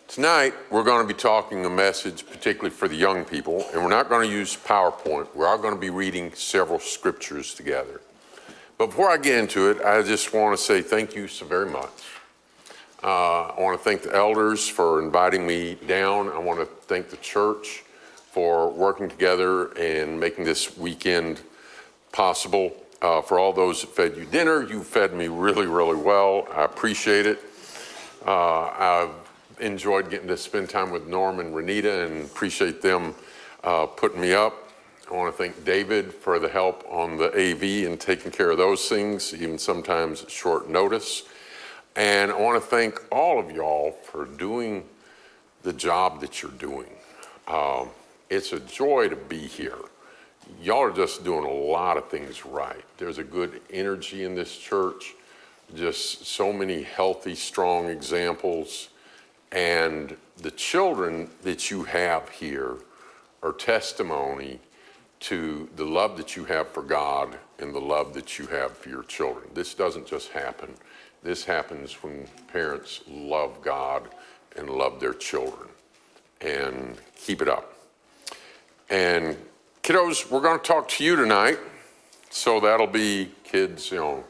Tonight, we're going to be talking a message particularly for the young people, and we're not going to use PowerPoint. We are going to be reading several scriptures together. But before I get into it, I just want to say thank you so very much. I want to thank the elders for inviting me down. I want to thank the church for working together and making this weekend possible. For all those that fed you dinner, you fed me really, really well. I appreciate it. I've enjoyed getting to spend time with Norm and Renita and appreciate them putting me up. I want to thank David for the help on the AV and taking care of those things, even sometimes at short notice. And I want to thank all of y'all for doing the job that you're doing. It's a joy to be here. Y'all are just doing a lot of things right. There's a good energy in this church, just so many healthy, strong examples. And the children that you have here are testimony to the love that you have for God and the love that you have for your children. This doesn't just happen. This happens when parents love God and love their children. And keep it up. And kiddos, we're going to talk to you tonight. So that'll be kids, 2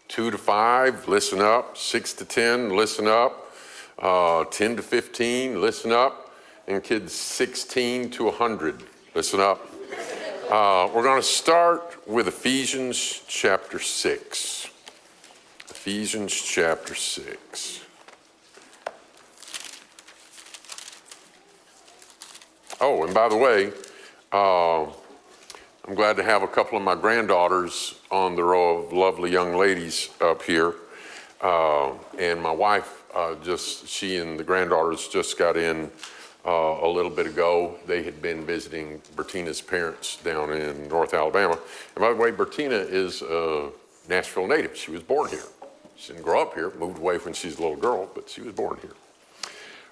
to 5, listen up. 6 to 10, listen up. 10 to 15, listen up. And kids 16 to 100, listen up. We're going to start with Ephesians chapter 6. Ephesians chapter 6. Oh, and by the way, I'm glad to have a couple of my granddaughters on the row of lovely young ladies up here. And my wife, she and the granddaughters just got in a little bit ago. They had been visiting Bertina's parents down in North Alabama. And by the way, Bertina is a Nashville native. She was born here. She didn't grow up here, moved away when she was a little girl, but she was born here.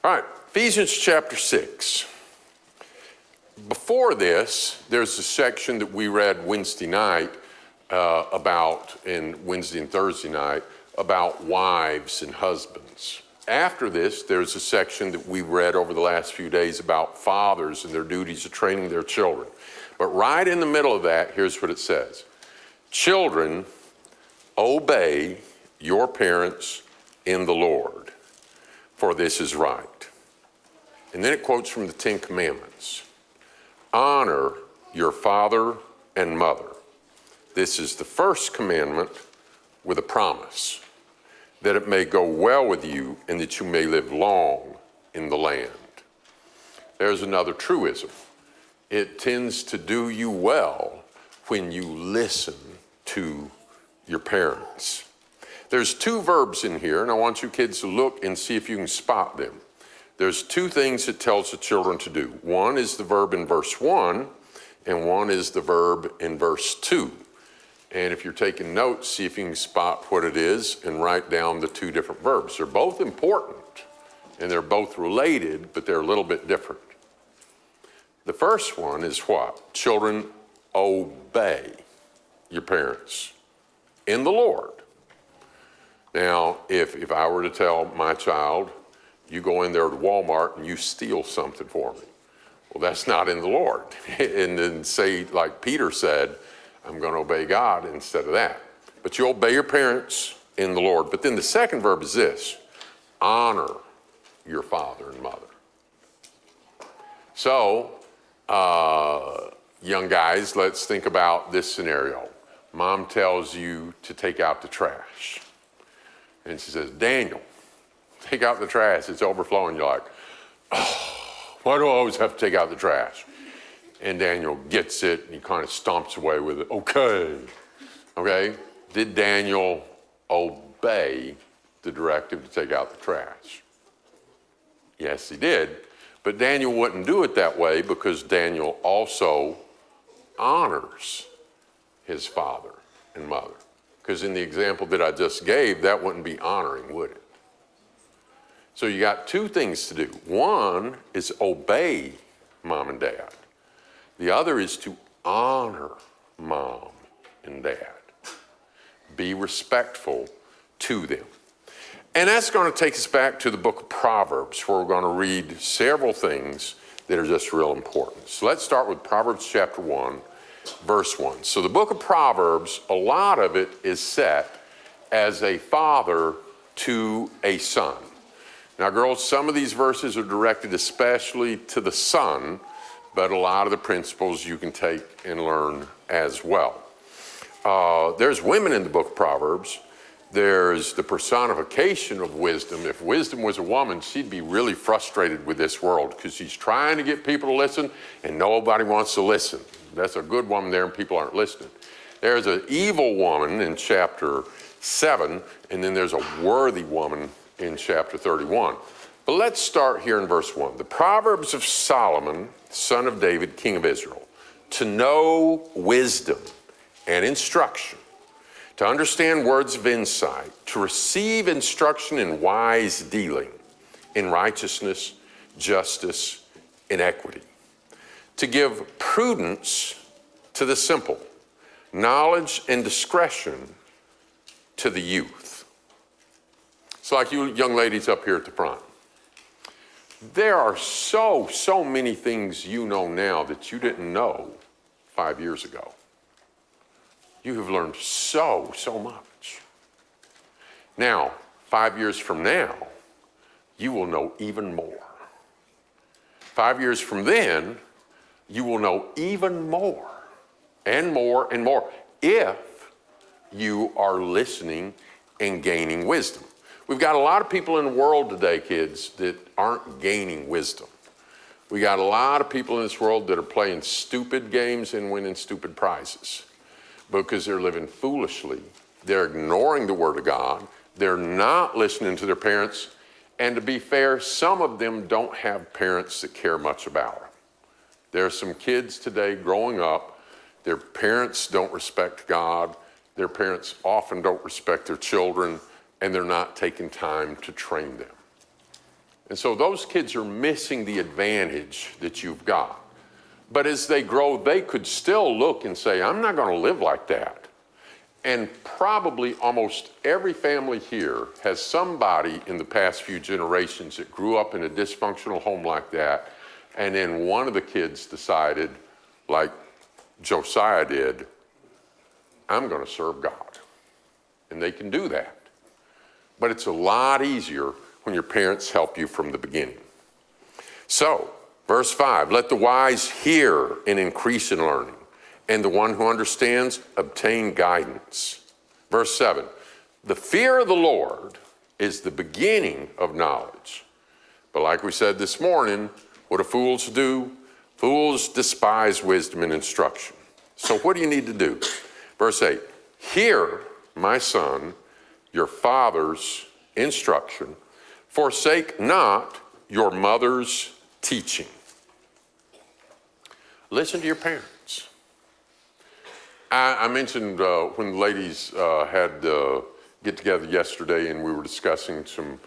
All right, Ephesians chapter 6. Before this, there's a section that we read Wednesday night Wednesday and Thursday night, about wives and husbands. After this, there's a section that we read over the last few days about fathers and their duties of training their children. But right in the middle of that, here's what it says. Children, obey your parents in the Lord, for this is right. And then it quotes from the 10 Commandments. Honor your father and mother. This is the first commandment with a promise, that it may go well with you and that you may live long in the land. There's another truism. It tends to do you well when you listen to your parents. There's 2 verbs in here, and I want you kids to look and see if you can spot them. There's 2 things it tells the children to do. One is the verb in verse 1, and one is the verb in verse 2. And if you're taking notes, see if you can spot what it is and write down the 2 different verbs. They're both important, and they're both related, but they're a little bit different. The first one is what? Children, obey your parents in the Lord. Now, if I were to tell my child, you go in there to Walmart and you steal something for me, well, that's not in the Lord. And then say, like Peter said, I'm going to obey God instead of that. But you obey your parents in the Lord. But then the second verb is this: honor your father and mother. So, young guys, let's think about this scenario. Mom tells you to take out the trash. And she says, Daniel, take out the trash. It's overflowing. You're like, oh, why do I always have to take out the trash? And Daniel gets it, and he kind of stomps away with it. Okay. Did Daniel obey the directive to take out the trash? Yes, he did. But Daniel wouldn't do it that way because Daniel also honors his father and mother. Because in the example that I just gave, that wouldn't be honoring, would it? So you got 2 things to do. One is obey mom and dad. The other is to honor mom and dad. Be respectful to them. And that's going to take us back to the book of Proverbs, where we're going to read several things that are just real important. So let's start with Proverbs chapter 1, verse 1. So the book of Proverbs, a lot of it is set as a father to a son. Now, girls, some of these verses are directed especially to the son, but a lot of the principles you can take and learn as well. There's women in the book of Proverbs. There's the personification of wisdom. If wisdom was a woman, she'd be really frustrated with this world because she's trying to get people to listen and nobody wants to listen. That's a good woman there and people aren't listening. There's an evil woman in chapter 7, and then there's a worthy woman in chapter 31. But let's start here in verse 1. The Proverbs of Solomon, son of David, king of Israel, to know wisdom and instruction, to understand words of insight, to receive instruction in wise dealing, in righteousness, justice, and equity, to give prudence to the simple, knowledge and discretion to the youth. It's like you young ladies up here at the front. There are so many things you know now that you didn't know 5 years ago. You have learned so much. Now, 5 years from now, you will know even more. 5 years from then, you will know even more and more and more if you are listening and gaining wisdom. We've got a lot of people in the world today, kids, that aren't gaining wisdom. We got a lot of people in this world that are playing stupid games and winning stupid prizes because they're living foolishly. They're ignoring the Word of God. They're not listening to their parents. And to be fair, some of them don't have parents that care much about them. There are some kids today growing up, their parents don't respect God. Their parents often don't respect their children, and they're not taking time to train them. And so those kids are missing the advantage that you've got. But as they grow, they could still look and say, I'm not going to live like that. And probably almost every family here has somebody in the past few generations that grew up in a dysfunctional home like that, and then one of the kids decided, like Josiah did, I'm going to serve God. And they can do that. But it's a lot easier when your parents help you from the beginning. So, verse 5, let the wise hear and increase in learning, and the one who understands obtain guidance. Verse 7, the fear of the Lord is the beginning of knowledge. But like we said this morning, what do fools do? Fools despise wisdom and instruction. So what do you need to do? Verse 8, hear, my son, your father's instruction. Forsake not your mother's teaching. Listen to your parents. I mentioned when the ladies had get together yesterday and we were discussing some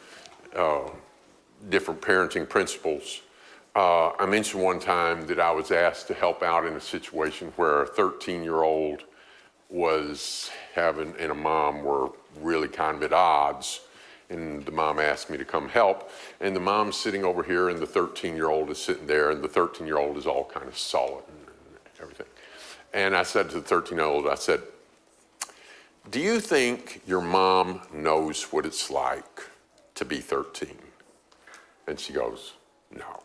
different parenting principles. I mentioned one time that I was asked to help out in a situation where a 13-year-old was having, and a mom were really kind of at odds. And the mom asked me to come help. And the mom's sitting over here and the 13-year-old is sitting there and the 13-year-old is all kind of sullen and everything. And I said to the 13-year-old, I said, do you think your mom knows what it's like to be 13? And she goes, no.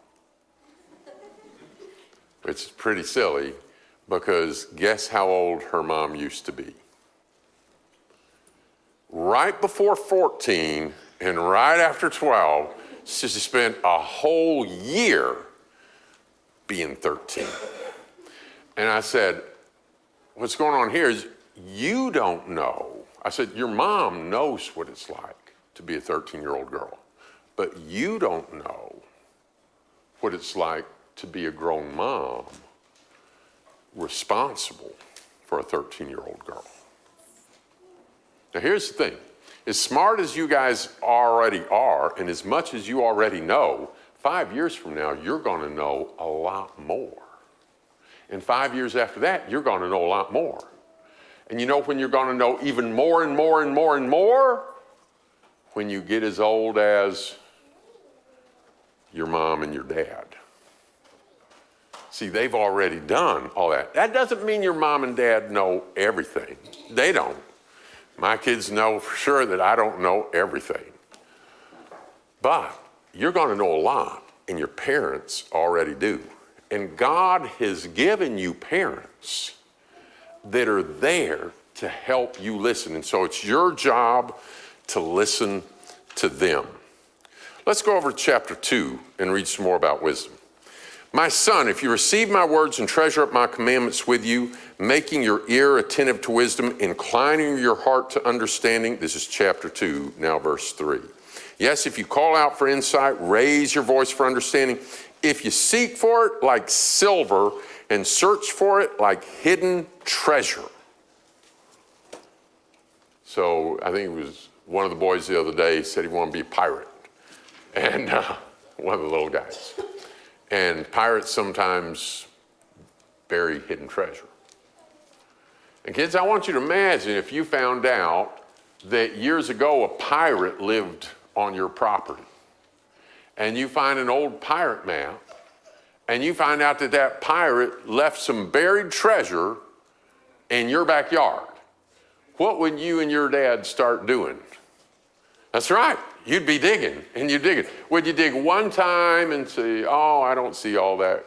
It's pretty silly because guess how old her mom used to be? Right before 14 and right after 12, she spent a whole year being 13. And I said, what's going on here is you don't know. I said, your mom knows what it's like to be a 13-year-old girl, but you don't know what it's like to be a grown mom responsible for a 13-year-old girl. Now here's the thing, as smart as you guys already are and as much as you already know, 5 years from now, you're gonna know a lot more. And 5 years after that, you're gonna know a lot more. And you know when you're gonna know even more and more and more and more? when you get as old as your mom and your dad. See, they've already done all that. That doesn't mean your mom and dad know everything. They don't. My kids know for sure that I don't know everything. But you're going to know a lot, and your parents already do. And God has given you parents that are there to help you listen. And so it's your job to listen to them. Let's go over to chapter 2 and read some more about wisdom. My son, if you receive my words and treasure up my commandments with you, making your ear attentive to wisdom, inclining your heart to understanding. This is chapter 2, now verse 3. Yes, if you call out for insight, raise your voice for understanding. If you seek for it like silver and search for it like hidden treasure. So I think it was one of the boys the other day said he wanted to be a pirate. And one of the little guys. And pirates sometimes bury hidden treasure. And kids, I want you to imagine if you found out that years ago a pirate lived on your property. And you find an old pirate map, and you find out that that pirate left some buried treasure in your backyard. What would you and your dad start doing? That's right. You'd be digging, and you'd dig it. Would you dig one time and say, oh, I don't see all that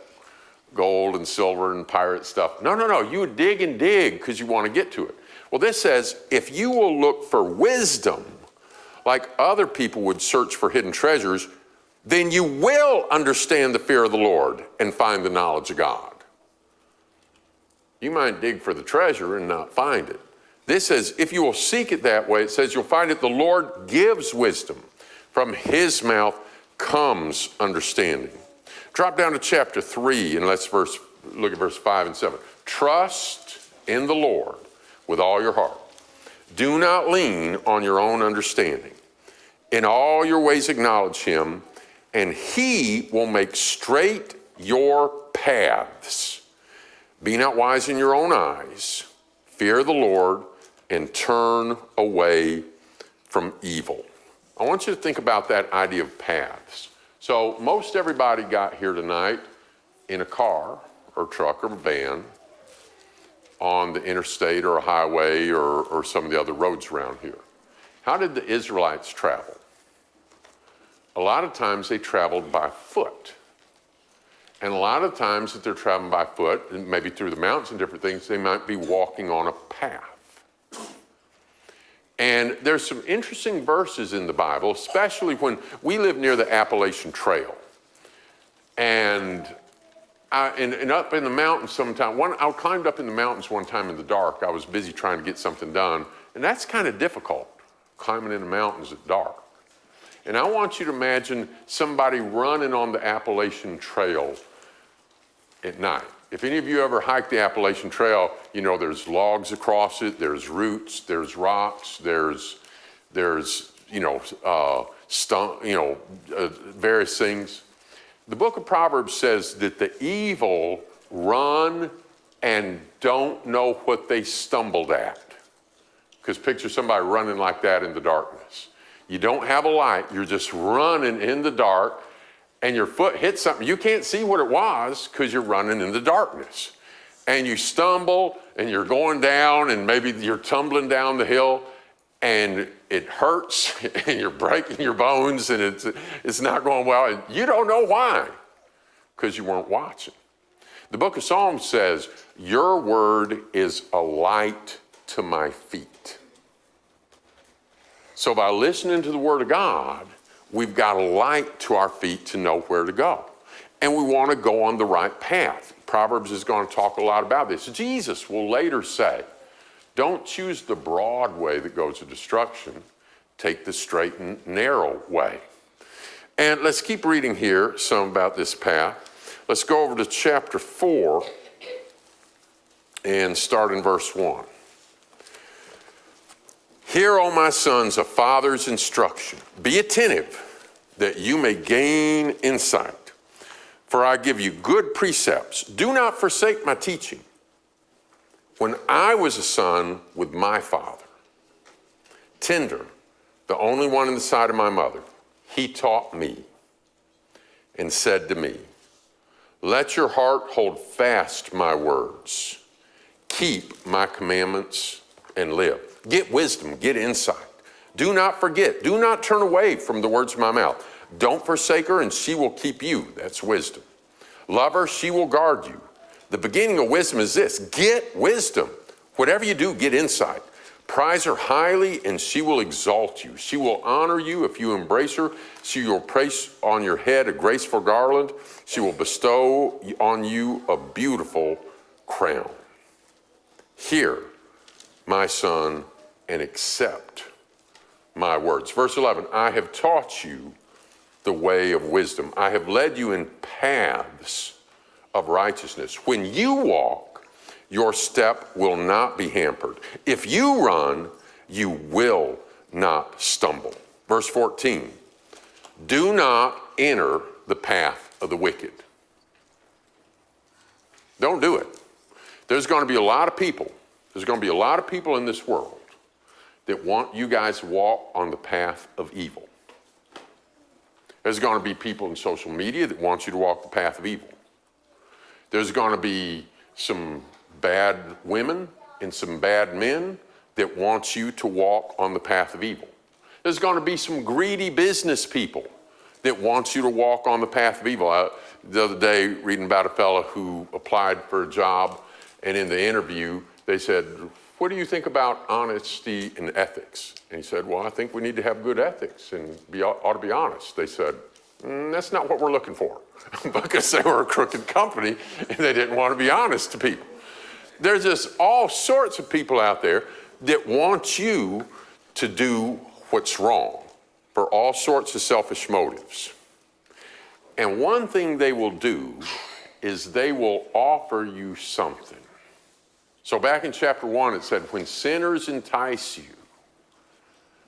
gold and silver and pirate stuff? No. You would dig and dig because you want to get to it. Well, this says, if you will look for wisdom like other people would search for hidden treasures, then you will understand the fear of the Lord and find the knowledge of God. You might dig for the treasure and not find it. This says, if you will seek it that way, it says you'll find it. The Lord gives wisdom. From his mouth comes understanding. Drop down to chapter 3 and let's look at verse 5 and 7. Trust in the Lord with all your heart. Do not lean on your own understanding. In all your ways acknowledge him, and he will make straight your paths. Be not wise in your own eyes. Fear the Lord and turn away from evil. I want you to think about that idea of paths. So most everybody got here tonight in a car or truck or van on the interstate or a highway or some of the other roads around here. How did the Israelites travel? A lot of times they traveled by foot. And a lot of times that they're traveling by foot, and maybe through the mountains and different things, they might be walking on a path. And there's some interesting verses in the Bible, especially when we live near the Appalachian Trail. And up in the mountains sometime, I climbed up in the mountains one time in the dark. I was busy trying to get something done. And that's kind of difficult, climbing in the mountains at dark. And I want you to imagine somebody running on the Appalachian Trail at night. If any of you ever hiked the Appalachian Trail, you know there's logs across it, there's roots, there's rocks, there's various things. The book of Proverbs says that the evil run and don't know what they stumbled at. Because picture somebody running like that in the darkness. You don't have a light, you're just running in the dark, and your foot hits something. You can't see what it was because you're running in the darkness. And you stumble, and you're going down, and maybe you're tumbling down the hill, and it hurts, and you're breaking your bones, and it's not going well. And you don't know why, because you weren't watching. The book of Psalms says, your word is a light to my feet. So by listening to the word of God, we've got a light to our feet to know where to go. And we want to go on the right path. Proverbs is going to talk a lot about this. Jesus will later say, don't choose the broad way that goes to destruction. Take the straight and narrow way. And let's keep reading here some about this path. Let's go over to chapter 4 and start in verse 1. Hear, O my sons, a father's instruction. Be attentive, that you may gain insight. For I give you good precepts. Do not forsake my teaching. When I was a son with my father, tender the only one in the side of my mother, he taught me and said to me, let your heart hold fast my words. Keep my commandments and live. Get wisdom, get insight. Do not forget, do not turn away from the words of my mouth. Don't forsake her and she will keep you. That's wisdom. Love her, she will guard you. The beginning of wisdom is this, get wisdom. Whatever you do, get insight. Prize her highly and she will exalt you. She will honor you if you embrace her. She will place on your head a graceful garland. She will bestow on you a beautiful crown. Hear, my son, and accept my words. Verse 11, I have taught you the way of wisdom. I have led you in paths of righteousness. When you walk, your step will not be hampered. If you run, you will not stumble. Verse 14, do not enter the path of the wicked. Don't do it. There's going to be a lot of people in this world that want you guys to walk on the path of evil. There's going to be people in social media that want you to walk the path of evil. There's going to be some bad women and some bad men that want you to walk on the path of evil. There's going to be some greedy business people that want you to walk on the path of evil. The other day, reading about a fellow who applied for a job, and in the interview, they said, what do you think about honesty and ethics? And he said, well, I think we need to have good ethics and ought to be honest. They said, that's not what we're looking for, because they were a crooked company and they didn't want to be honest to people. There's just all sorts of people out there that want you to do what's wrong for all sorts of selfish motives. And one thing they will do is they will offer you something. So back in chapter 1, it said, when sinners entice you,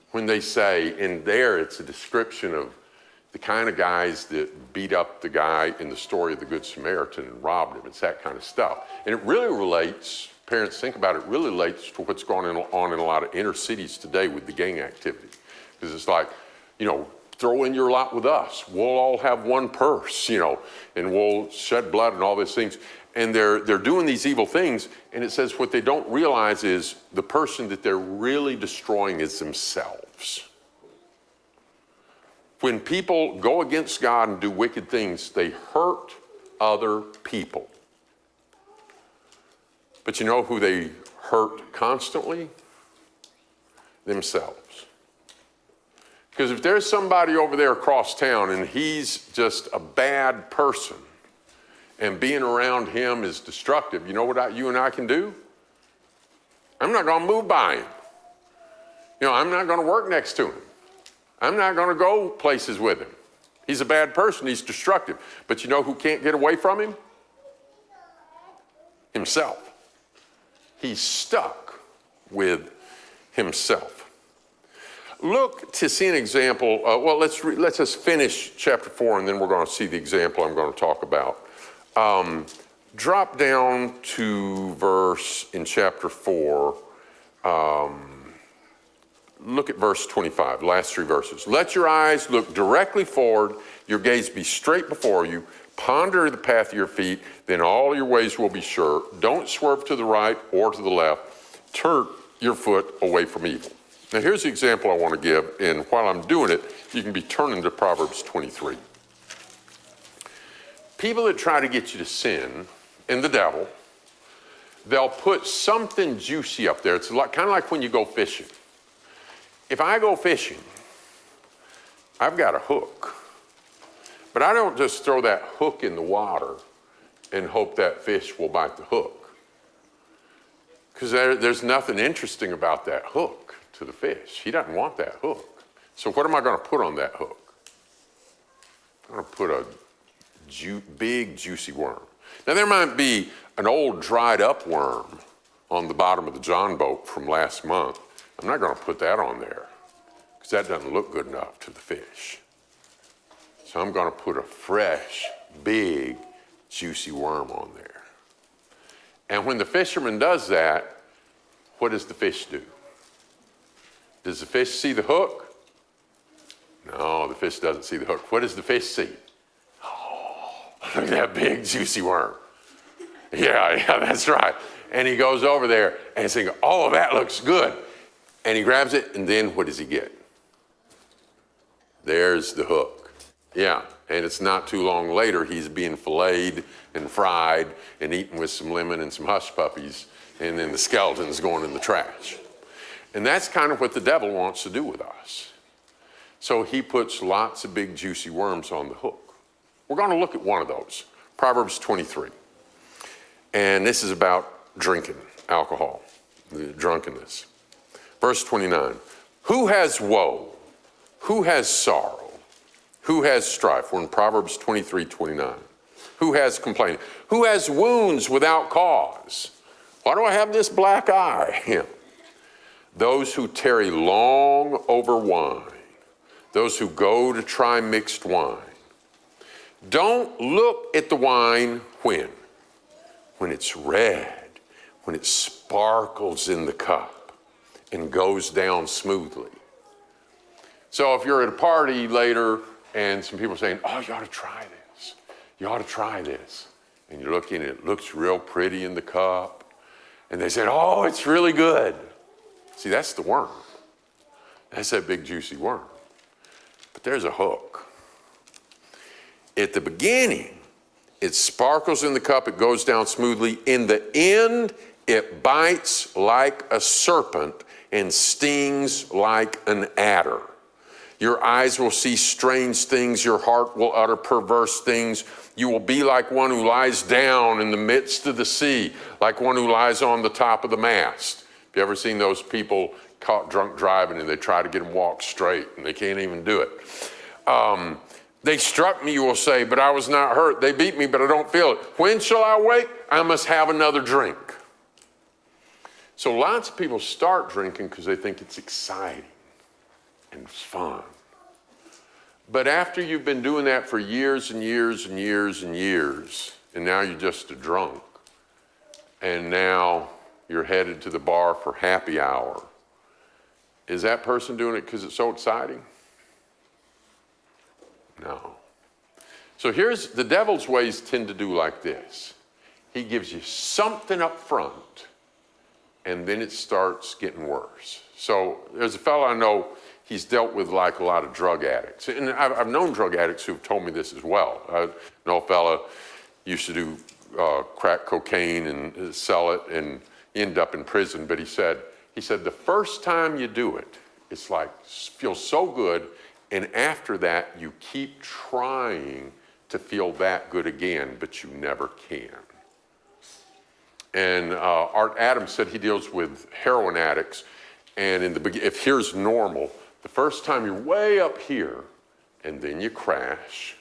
when they say, and there it's a description of the kind of guys that beat up the guy in the story of the Good Samaritan and robbed him. It's that kind of stuff. And it really relates, parents think about it, really relates to what's going on in a lot of inner cities today with the gang activity. Because it's like, throw in your lot with us. We'll all have one purse, and we'll shed blood and all these things. And they're doing these evil things. And it says what they don't realize is the person that they're really destroying is themselves. When people go against God and do wicked things, they hurt other people. But you know who they hurt constantly? Themselves. Because if there's somebody over there across town and he's just a bad person and being around him is destructive, you know what you and I can do? I'm not going to move by him. I'm not going to work next to him. I'm not going to go places with him. He's a bad person. He's destructive. But you know who can't get away from him? Himself. He's stuck with himself. Look to see an example. Let's just finish chapter 4, and then we're going to see the example I'm going to talk about. Drop down to verse in chapter 4. Look at verse 25, last 3 verses. Let your eyes look directly forward, your gaze be straight before you, ponder the path of your feet, then all your ways will be sure. Don't swerve to the right or to the left. Turn your foot away from evil. Now here's the example I want to give, and while I'm doing it, you can be turning to Proverbs 23. People that try to get you to sin, and the devil, they'll put something juicy up there. It's kind of like when you go fishing. If I go fishing, I've got a hook. But I don't just throw that hook in the water and hope that fish will bite the hook. Because there's nothing interesting about that hook to the fish. He doesn't want that hook. So what am I going to put on that hook? I'm going to put a big, juicy worm. Now, there might be an old, dried-up worm on the bottom of the John boat from last month. I'm not going to put that on there because that doesn't look good enough to the fish. So I'm going to put a fresh, big, juicy worm on there. And when the fisherman does that, what does the fish do? Does the fish see the hook? No, the fish doesn't see the hook. What does the fish see? Oh, look at that big juicy worm. Yeah, that's right. And he goes over there and he's thinking, oh, that looks good. And he grabs it, and then what does he get? There's the hook. Yeah, and it's not too long later, he's being filleted and fried and eaten with some lemon and some hush puppies, and then the skeleton's going in the trash. And that's kind of what the devil wants to do with us. So he puts lots of big juicy worms on the hook. We're going to look at one of those, Proverbs 23. And this is about drinking alcohol, the drunkenness. Verse 29, who has woe? Who has sorrow? Who has strife? We're in Proverbs 23:29. Who has complaining? Who has wounds without cause? Why do I have this black eye? Those who tarry long over wine, those who go to try mixed wine. Don't look at the wine when? When it's red, when it sparkles in the cup and goes down smoothly. So if you're at a party later and some people are saying, oh, you ought to try this. You ought to try this. And you're looking, it looks real pretty in the cup. And they said, oh, it's really good. See, that's the worm. That's that big juicy worm. But there's a hook. At the beginning, it sparkles in the cup, it goes down smoothly. In the end, it bites like a serpent and stings like an adder. Your eyes will see strange things, your heart will utter perverse things. You will be like one who lies down in the midst of the sea, like one who lies on the top of the mast. Have you ever seen those people caught drunk driving and they try to get them walk straight and they can't even do it? They struck me, you will say, but I was not hurt. They beat me, but I don't feel it. When shall I wake? I must have another drink. So lots of people start drinking because they think it's exciting and fun. But after you've been doing that for years and years and years and years, and now you're just a drunk, and now you're headed to the bar for happy hour, is that person doing it because it's so exciting? No. So here's the devil's ways tend to do like this. He gives you something up front, and then it starts getting worse. So there's a fellow I know, he's dealt with like a lot of drug addicts. And I've known drug addicts who've told me this as well. I know a fellow used to do crack cocaine and sell it and end up in prison. But he said the first time you do it, it's like, feels so good. And after that, you keep trying to feel that good again, but you never can. And Art Adams said he deals with heroin addicts. And in the beginning, if here's normal, the first time you're way up here, and then you crash,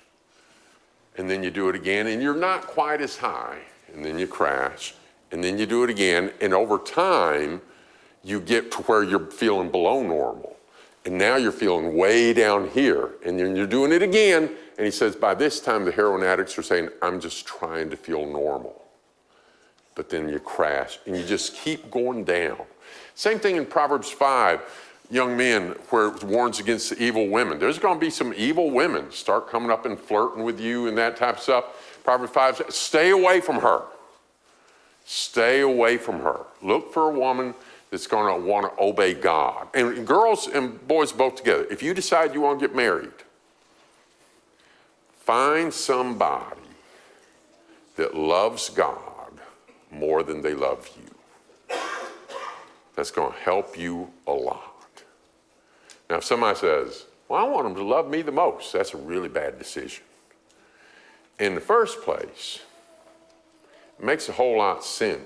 and then you do it again, and you're not quite as high, and then you crash, and then you do it again, and over time, you get to where you're feeling below normal. And now you're feeling way down here, and then you're doing it again. And he says, by this time, the heroin addicts are saying, I'm just trying to feel normal. But then you crash, and you just keep going down. Same thing in Proverbs 5, young men, where it warns against the evil women. There's going to be some evil women start coming up and flirting with you and that type of stuff. Proverbs 5 says, stay away from her. Stay away from her. Look for a woman that's going to want to obey God. And girls and boys both together, if you decide you want to get married, find somebody that loves God more than they love you. That's going to help you a lot. Now, if somebody says, well, I want them to love me the most, that's a really bad decision. In the first place, it makes a whole lot of sense.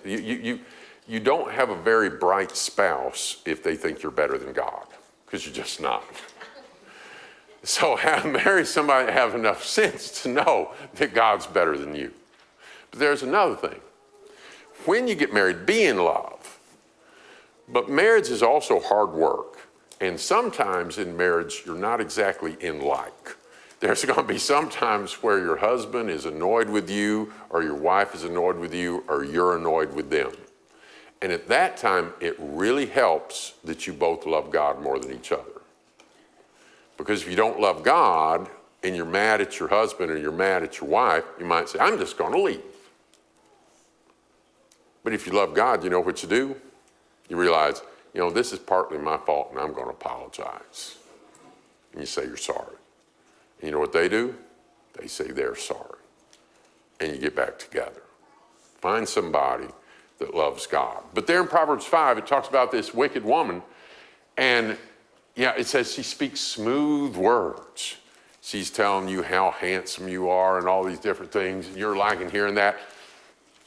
You don't have a very bright spouse if they think you're better than God, because you're just not. So marry somebody that have enough sense to know that God's better than you. But there's another thing. When you get married, be in love. But marriage is also hard work. And sometimes in marriage, you're not exactly in like. There's going to be some times where your husband is annoyed with you, or your wife is annoyed with you, or you're annoyed with them. And at that time, it really helps that you both love God more than each other. Because if you don't love God and you're mad at your husband or you're mad at your wife, you might say, I'm just going to leave. But if you love God, you know what you do? You realize, this is partly my fault and I'm going to apologize. And you say you're sorry. And you know what they do? They say they're sorry. And you get back together. Find somebody that loves God. But there in Proverbs 5, it talks about this wicked woman. And it says she speaks smooth words. She's telling you how handsome you are and all these different things. And you're liking hearing that.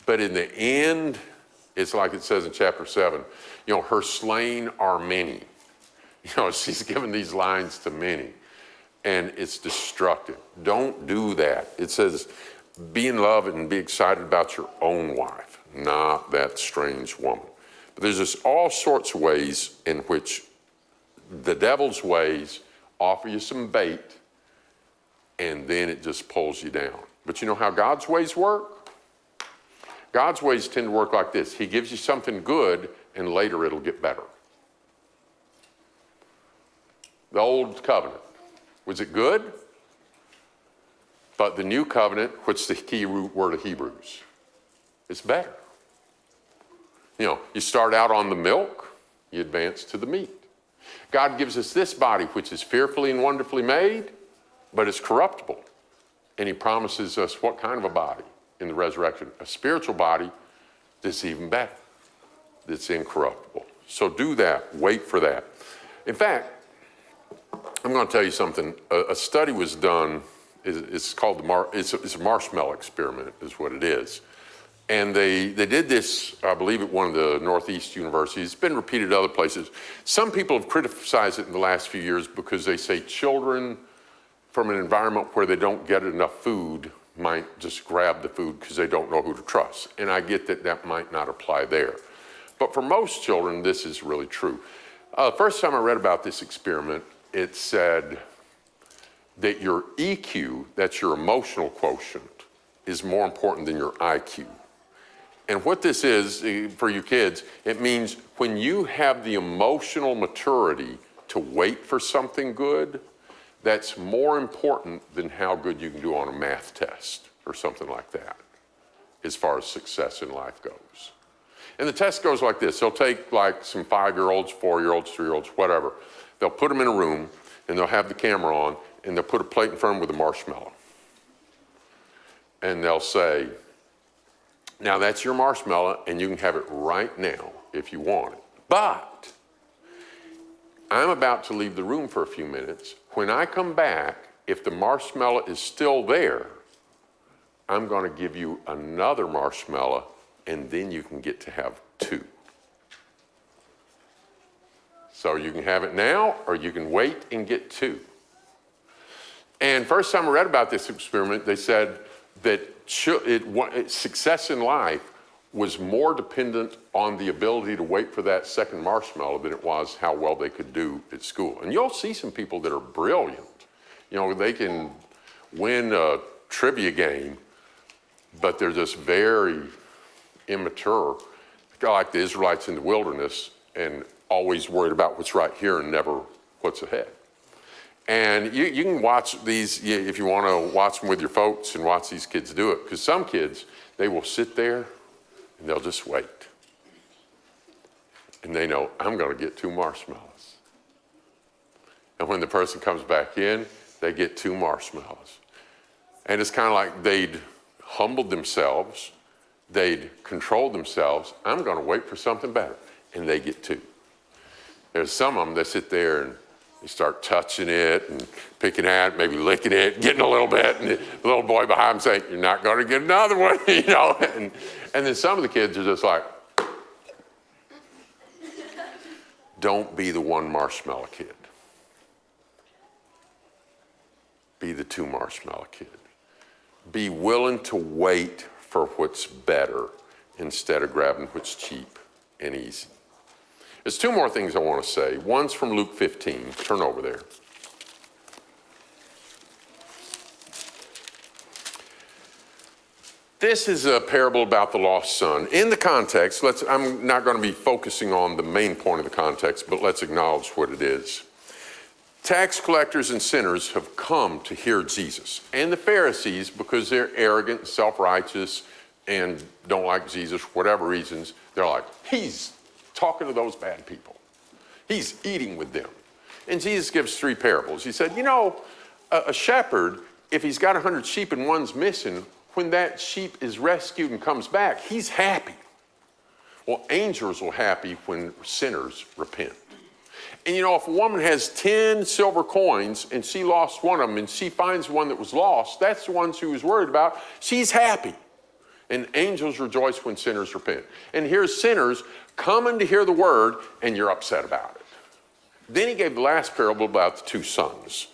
But in the end, it's like it says in chapter 7, her slain are many. She's given these lines to many. And it's destructive. Don't do that. It says, be in love and be excited about your own wife, not that strange woman. But there's just all sorts of ways in which the devil's ways offer you some bait, and then it just pulls you down. But you know how God's ways work? God's ways tend to work like this. He gives you something good, and later it'll get better. The old covenant, was it good? But the new covenant, which is the key root word of Hebrews, it's better. You start out on the milk, you advance to the meat. God gives us this body, which is fearfully and wonderfully made, but it's corruptible. And he promises us what kind of a body in the resurrection? A spiritual body that's even better, that's incorruptible. So do that, wait for that. In fact, I'm going to tell you something. A study was done, it's called it's a marshmallow experiment is what it is. And they did this, I believe, at one of the Northeast universities. It's been repeated other places. Some people have criticized it in the last few years because they say children from an environment where they don't get enough food might just grab the food because they don't know who to trust. And I get that might not apply there. But for most children, this is really true. First time I read about this experiment, it said that your EQ, that's your emotional quotient, is more important than your IQ. And what this is, for you kids, it means when you have the emotional maturity to wait for something good, that's more important than how good you can do on a math test or something like that, as far as success in life goes. And the test goes like this. They'll take like some 5-year-olds, 4-year-olds, 3-year-olds, whatever. They'll put them in a room and they'll have the camera on and they'll put a plate in front of them with a marshmallow. And they'll say, now that's your marshmallow and you can have it right now if you want it. But I'm about to leave the room for a few minutes. When I come back, if the marshmallow is still there, I'm going to give you another marshmallow and then you can get to have 2. So you can have it now or you can wait and get 2. And first time I read about this experiment, they said that success in life was more dependent on the ability to wait for that second marshmallow than it was how well they could do at school. And you'll see some people that are brilliant. They can win a trivia game, but they're just very immature, like the Israelites in the wilderness, and always worried about what's right here and never what's ahead. And you can watch these, if you want to watch them with your folks and watch these kids do it, because some kids, they will sit there and they'll just wait. And they know, I'm going to get 2 marshmallows. And when the person comes back in, they get 2 marshmallows. And it's kind of like they'd humbled themselves, they'd controlled themselves. I'm going to wait for something better. And they get 2. There's some of them that sit there and they start touching it and picking at it, maybe licking it, getting a little bit, and the little boy behind them saying, you're not going to get another one, And then some of the kids are just like, don't be the 1 marshmallow kid. Be the 2 marshmallow kid. Be willing to wait for what's better instead of grabbing what's cheap and easy. There's 2 more things I want to say. One's from Luke 15. Turn over there. This is a parable about the lost son. In the context, I'm not going to be focusing on the main point of the context, but let's acknowledge what it is. Tax collectors and sinners have come to hear Jesus. And the Pharisees, because they're arrogant and self-righteous and don't like Jesus for whatever reasons, they're like, he's talking to those bad people. He's eating with them. And Jesus gives 3 parables. He said, you know, a shepherd, if he's got 100 sheep and one's missing, when that sheep is rescued and comes back, he's happy. Well, angels are happy when sinners repent. And you know, if a woman has 10 silver coins and she lost one of them and she finds one that was lost, that's the one she was worried about. She's happy. And angels rejoice when sinners repent. And here's sinners coming to hear the word and you're upset about it. Then he gave the last parable about the 2 sons.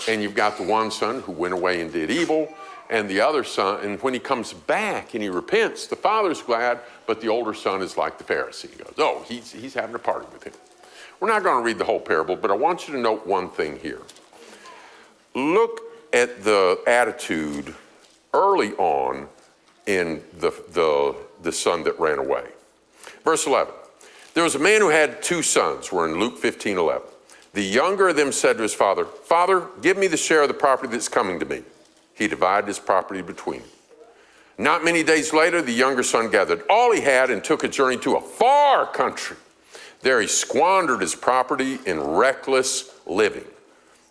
And you've got the one son who went away and did evil, and the other son, and when he comes back and he repents, the father's glad, but the older son is like the Pharisee. He goes, oh, he's having a party with him. We're not going to read the whole parable, but I want you to note one thing here. Look at the attitude early on in the son that ran away. Verse 11, there was a man who had 2 sons. We're in Luke 15:11. The younger of them said to his father, Father, give me the share of the property that's coming to me. He divided his property between them. Not many days later, the younger son gathered all he had and took a journey to a far country. There he squandered his property in reckless living.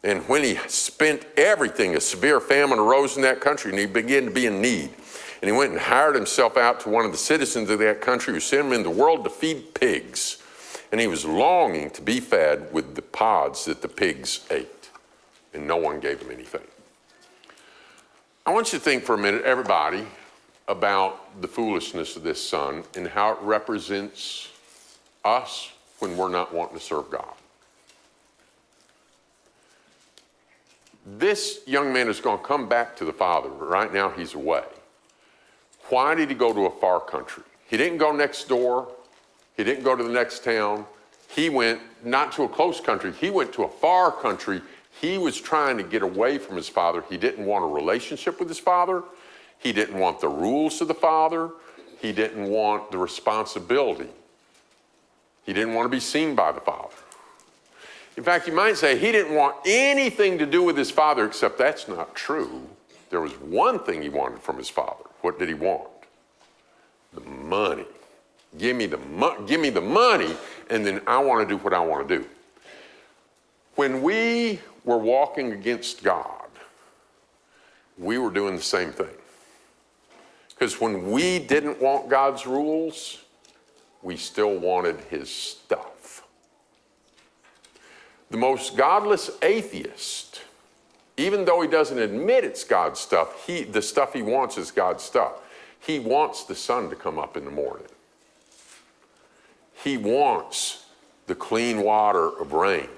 And when he spent everything, a severe famine arose in that country, and he began to be in need. And he went and hired himself out to one of the citizens of that country who sent him in the world to feed pigs. And he was longing to be fed with the pods that the pigs ate. And no one gave him anything. I want you to think for a minute, everybody, about the foolishness of this son and how it represents us when we're not wanting to serve God. This young man is going to come back to the father, but right now he's away. Why did he go to a far country? He didn't go next door. He didn't go to the next town. He went not to a close country. He went to a far country. He was trying to get away from his father. He didn't want a relationship with his father. He didn't want the rules of the father. He didn't want the responsibility. He didn't want to be seen by the father. In fact, you might say he didn't want anything to do with his father, except that's not true. There was one thing he wanted from his father. What did he want? The money. Give me the money, and then I want to do what I want to do. When we were walking against God, we were doing the same thing. Because when we didn't want God's rules, we still wanted his stuff. The most godless atheist, even though he doesn't admit it's God's stuff, the stuff he wants is God's stuff. He wants the sun to come up in the morning. He wants the clean water of rain.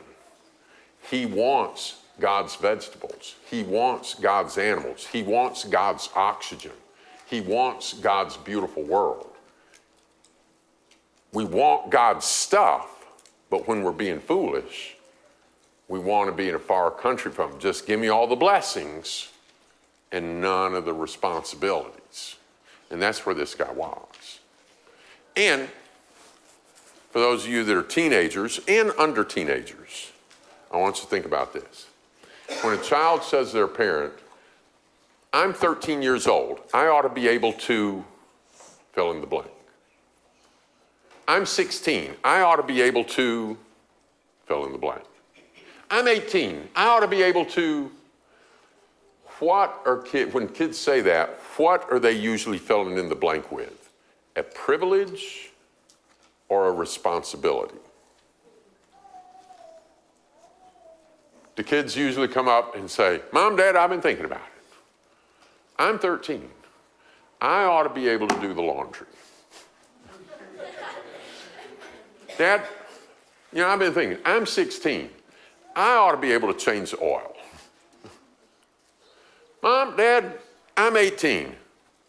He wants God's vegetables. He wants God's animals. He wants God's oxygen. He wants God's beautiful world. We want God's stuff, but when we're being foolish, we want to be in a far country from him. Just give me all the blessings and none of the responsibilities. And that's where this guy was. And for those of you that are teenagers and under teenagers, I want you to think about this. When a child says to their parent, I'm 13 years old, I ought to be able to fill in the blank. I'm 16, I ought to be able to fill in the blank. I'm 18, I ought to be able to, when kids say that, what are they usually filling in the blank with? A privilege or a responsibility? The kids usually come up and say, Mom, Dad, I've been thinking about it. I'm 13. I ought to be able to do the laundry. Dad, I've been thinking, I'm 16. I ought to be able to change the oil. Mom, Dad, I'm 18.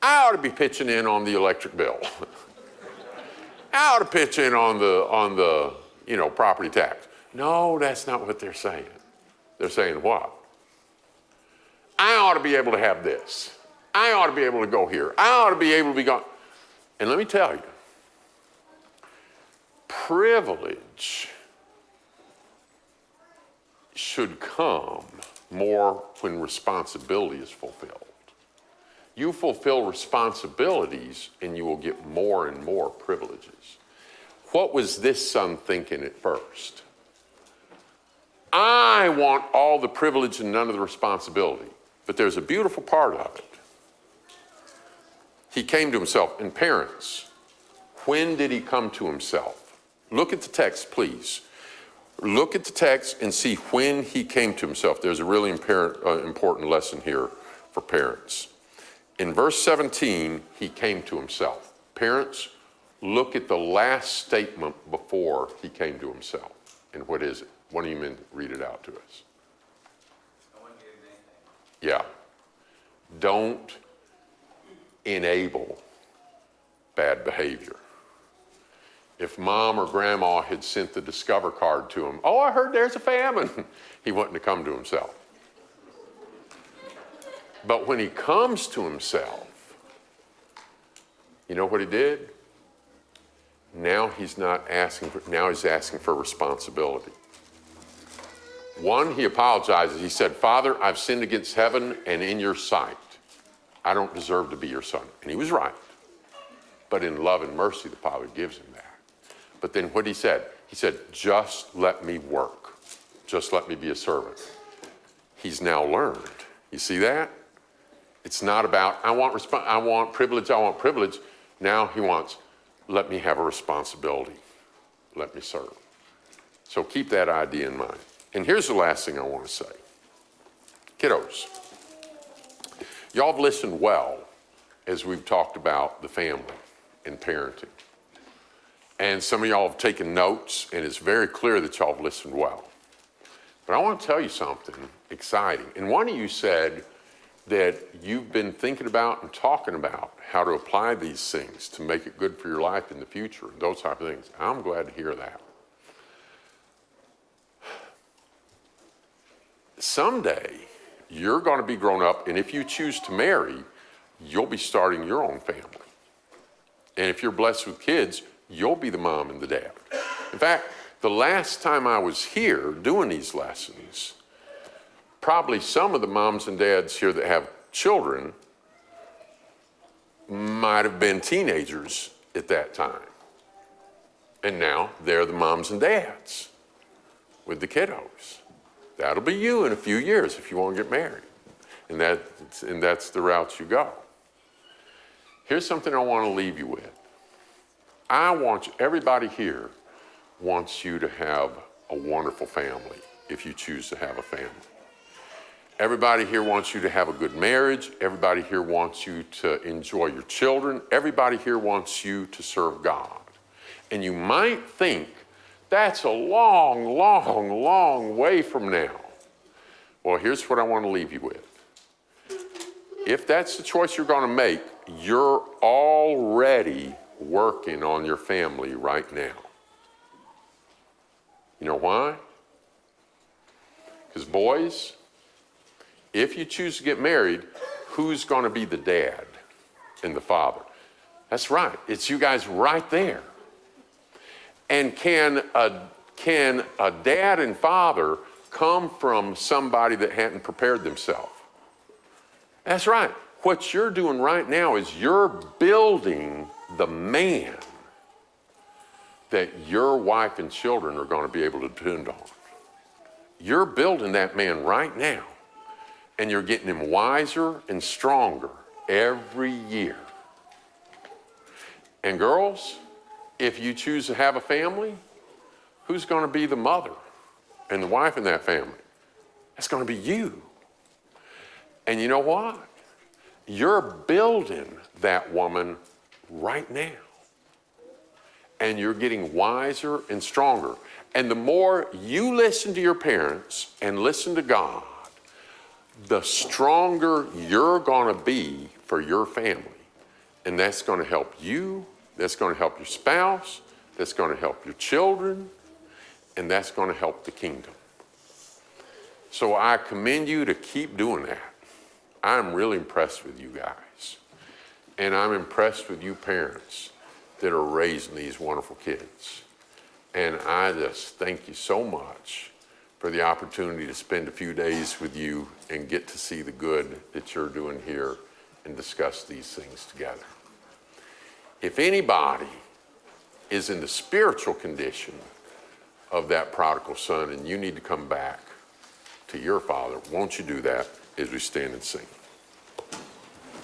I ought to be pitching in on the electric bill. I ought to pitch in on the property tax. No, that's not what they're saying. They're saying what? I ought to be able to have this. I ought to be able to go here. I ought to be able to be gone. And let me tell you, privilege should come more when responsibility is fulfilled. You fulfill responsibilities and you will get more and more privileges. What was this son thinking at first? I want all the privilege and none of the responsibility. But there's a beautiful part of it. He came to himself. And parents, when did he come to himself? Look at the text, please. Look at the text and see when he came to himself. There's a really important lesson here for parents. In verse 17, he came to himself. Parents, look at the last statement before he came to himself. And what is it? One of you men read it out to us. No one gave him anything. Yeah. Don't enable bad behavior. If mom or grandma had sent the Discover card to him, oh, I heard there's a famine, he wouldn't have come to himself. But when he comes to himself, you know what he did? Now he's not asking for, now he's asking for responsibility. One, he apologizes. He said, Father, I've sinned against heaven and in your sight. I don't deserve to be your son. And he was right. But in love and mercy, the Father gives him that. But then what he said, just let me work. Just let me be a servant. He's now learned. You see that? It's not about, I want privilege. Now he wants, let me have a responsibility. Let me serve. So keep that idea in mind. And here's the last thing I want to say. Kiddos, y'all have listened well as we've talked about the family and parenting. And some of y'all have taken notes, and it's very clear that y'all have listened well. But I want to tell you something exciting. And one of you said that you've been thinking about and talking about how to apply these things to make it good for your life in the future, those type of things. I'm glad to hear that. Someday, you're going to be grown up, and if you choose to marry, you'll be starting your own family. And if you're blessed with kids, you'll be the mom and the dad. In fact, the last time I was here doing these lessons, probably some of the moms and dads here that have children might have been teenagers at that time. And now they're the moms and dads with the kiddos. That'll be you in a few years if you want to get married. And that's the route you go. Here's something I want to leave you with. Everybody here wants you to have a wonderful family if you choose to have a family. Everybody here wants you to have a good marriage. Everybody here wants you to enjoy your children. Everybody here wants you to serve God. And you might think, that's a long, long, long way from now. Well, here's what I want to leave you with. If that's the choice you're going to make, you're already working on your family right now. You know why? Because boys, if you choose to get married, who's going to be the dad and the father? That's right. It's you guys right there. And can a dad and father come from somebody that hadn't prepared themselves? That's right. What you're doing right now is you're building the man that your wife and children are going to be able to depend on. You're building that man right now, and you're getting him wiser and stronger every year. And girls, if you choose to have a family, who's going to be the mother and the wife in that family? That's going to be you. And you know what? You're building that woman right now. And you're getting wiser and stronger. And the more you listen to your parents and listen to God, the stronger you're going to be for your family. And that's going to help you. That's going to help your spouse. That's going to help your children. And that's going to help the kingdom. So I commend you to keep doing that. I'm really impressed with you guys. And I'm impressed with you parents that are raising these wonderful kids. And I just thank you so much for the opportunity to spend a few days with you and get to see the good that you're doing here and discuss these things together. If anybody is in the spiritual condition of that prodigal son and you need to come back to your Father, won't you do that as we stand and sing?